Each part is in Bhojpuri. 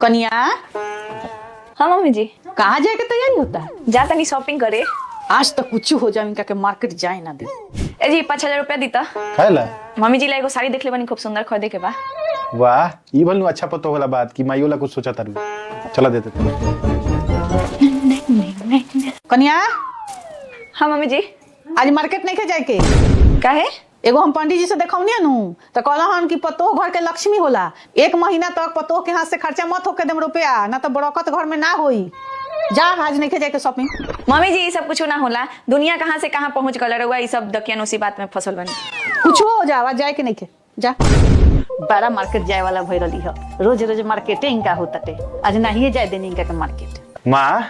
कन्या। हाँ मम्मी जी। कहाँ जाए के तैयारी होता है? जाता नहीं शॉपिंग करे। आज तक कुछ हो जाए इनका के मार्केट जाए ना दे। ए जी 5,000 रुपया दीता। खाएला मम्मी जी ला एगो साड़ी देख ले बनी खूब सुंदर खरीदे के बा। वाह ई भलनु अच्छा पतो होला बात कि माइयो ला कुछ सोचा तारू। चला देते थे। कन्या हाँ मम्मी जी। आज मार्केट नहीं के जाए के काहे? एगो हम पंडित जी से देखौनी नु तो कहला हन कि पतो घर के लक्ष्मी होला। 1 महीना तक पतो के हाथ से खर्चा मत होके देम रुपया ना तो बरकत घर में ना होई। जा आज नहीं के जाए के शॉपिंग। मम्मी जी ये सब कुछ ना होला। दुनिया कहाँ से कहाँ पहुँच गल रहुआ ये सब दकियानो सी बात में फसल बनी। कुछ हो जा आज जाए के नहीं के जा। बड़ा मार्केट जाए वाला भई रही है। रोज रोज मार्केटे इनका होता टे। आज नहीं जाए देनी इनका के मार्केट। मां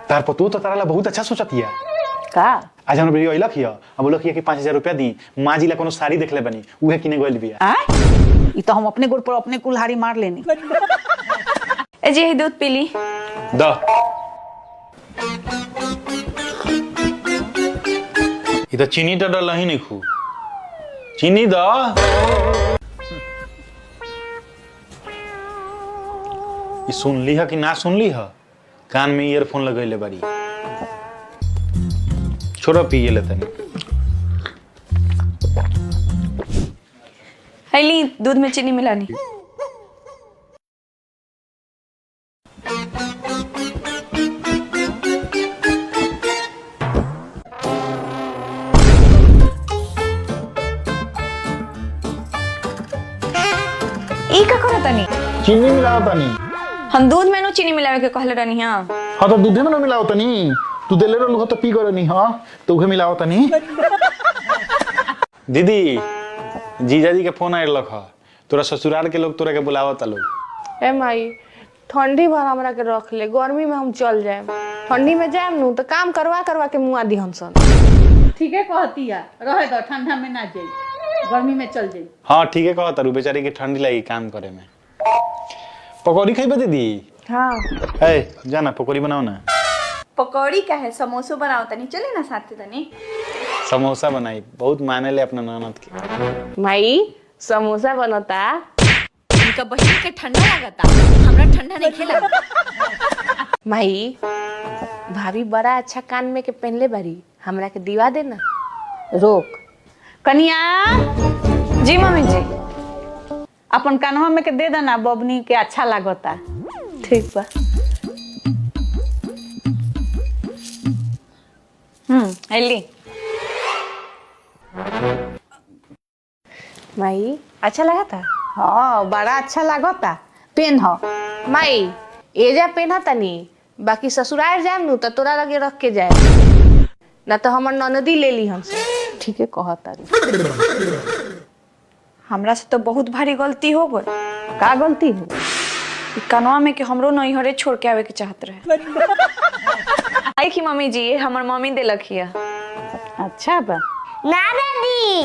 तार पतो तो तारा ला बहुत अच्छा सोचतिया का आज हम वीडियो अइलक हिया अब बोलक हिया कि 5,000 रुपया दी मां जी ला कोनो साड़ी देखले बनी उहे किने गइल बिया। आ ई तो हम अपने गोड़ पर अपने कुल्हाड़ी मार लेनी। ए जी दूध पी ली। द ई तो चीनी तो डल ही नहीं खू चीनी द ई सुन ली है कि ना सुन ली है कान में ईयरफोन लगैले बारी छोड़ा पिए ले तनी हैली दूध में चीनी मिलानी। ई का करत तनी? चीनी मिलाओ तनी। हम दूध में नो चीनी मिलावे के कहले रहनी हां। हाँ तो दूधे में ना मिलाओ तनी तू देले रहलू तो पी गरनी हां तो उहे मिलाओ तनी। दीदी जीजा जी के फोन आइल लख तोरा ससुराल के लोग तोरा के बुलावत लोग। ए माई ठंडी भर हमरा के रख ले गर्मी में हम चल जाए ठंडी में जाए नु तो काम करवा करवा के मुआ दी हम सन। ठीक है कहतिया रहे दो ठंडा में ना जाई गर्मी में चल जाई। हाँ ठीक है कह तारू बेचारी के ठंडी लगी काम करे में। पकौड़ी खाइबे दीदी? हाँ ए जाना पकौड़ी बनाओ ना। पकौड़ी का है समोसा बनाओ तनी चले ना साथ तनी। समोसा बनाई बहुत माने ले अपना ननद के। माई समोसा बनता इनका बहिन के ठंडा लागता हमरा ठंडा नहीं खेला। माई भाभी बड़ा अच्छा कान में के पहनले बारी हमरा के दिवा देना। रोक कन्या। जी मम्मी जी। अपन कानवा में के दे देना बबनी के अच्छा लागता। ठीक बा। हैली माई अच्छा लगा था? हाँ बड़ा अच्छा लागता पेन हो। माई एजा पहना तनी बाकी ससुराल जाए नु तो तोरा लगे रख के जाए ना तो हमर ननदी ले ली हमसे। ठीक है कहता हमरा से तो बहुत भारी गलती हो गई। का गलती हो? कनवा में के हमरो नैहरे छोड़ के आवे के चाहत रहे। आई की मम्मी जी हमर मम्मी देलक हिया। अच्छा बा। ना दादी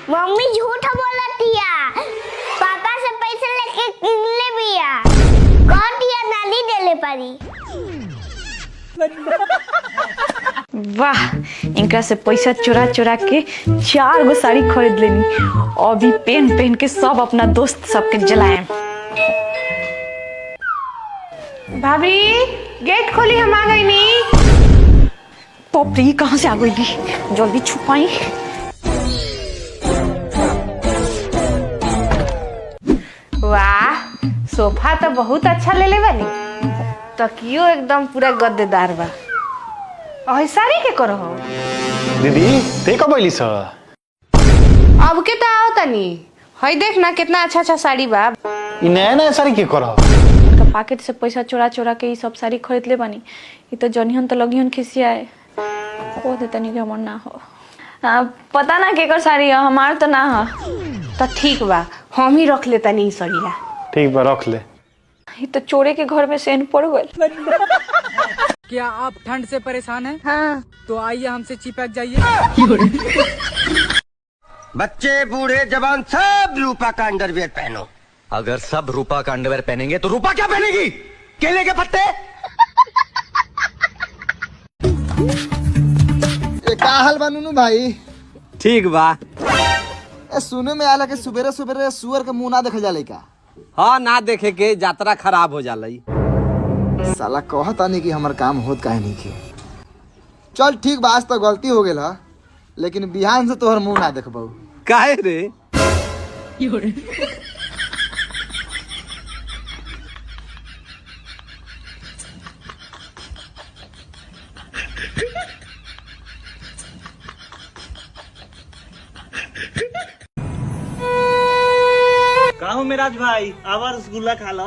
मम्मी झूठ बोलतिया पापा से पैसे लेके ले बिया कह दिया नानी देले पारी। वाह इनका से पैसा चुरा चुरा के 4 गो साड़ी खरीद लेनी। अभी पेन पेन के सब अपना दोस्त सबके जलाएं। भाभी गेट खोली हम आ गई नी। पपरी कहाँ से आ गई ली जल्दी छुपाई। वाह सोफा तो बहुत अच्छा ले ले बानी तकियो एकदम पूरा गद्देदार बा। और साड़ी के करो हो दीदी ते कब आइली स? अब के तो आओ तनी हई देख ना कितना अच्छा अच्छा साड़ी बा। ई नया नया साड़ी के करह? उनका पॉकेट से पैसा चुरा चुरा के ये सब साड़ी खरीद ले बानी। ये तो जनिहन तो लगिहन खिसियाए को दे तनी के हमर ना हो। पता ना केकर साड़ी है हमार तो ना है। तो ठीक बा हम ही रख ले तनी ई सड़िया। ठीक बा रख ले। ये तो चोरे के घर में सेन पड़ गई। क्या आप ठंड से परेशान हैं? हाँ तो आइए हमसे चिपक जाइए। बच्चे बूढ़े जवान सब रूपा का अंडरवियर पहनो। अगर सब रूपा का अंडरवेयर पहनेंगे तो रूपा क्या पहनेगी? केले के पत्ते। का हाल बनू भाई? ठीक बा। सुने में आला के सुबेरे सुबेरे सुअर के मुंह ना देखल जाले का? हाँ ना देखे के यात्रा खराब हो जालई। साला कहता नहीं कि हमार काम होत काहे नहीं के। चल ठीक बा, आज तो गलती हो गेल हा, लेकिन बिहान से तोहर मुंह ना देखबो। काहे रे? काहू मेराज भाई आवा रसगुल्ला खा लो।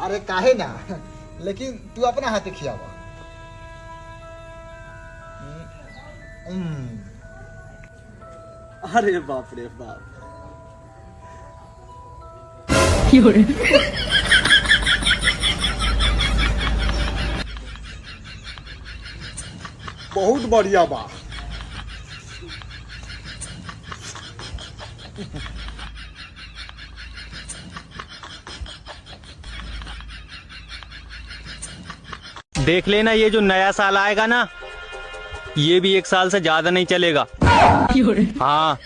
अरे काहे ना, लेकिन तू अपना हाथे खियावा। अरे बाप रे बाप। बहुत बढ़िया बा। देख लेना ये जो नया साल आएगा ना, ये भी 1 साल से ज्यादा नहीं चलेगा। हाँ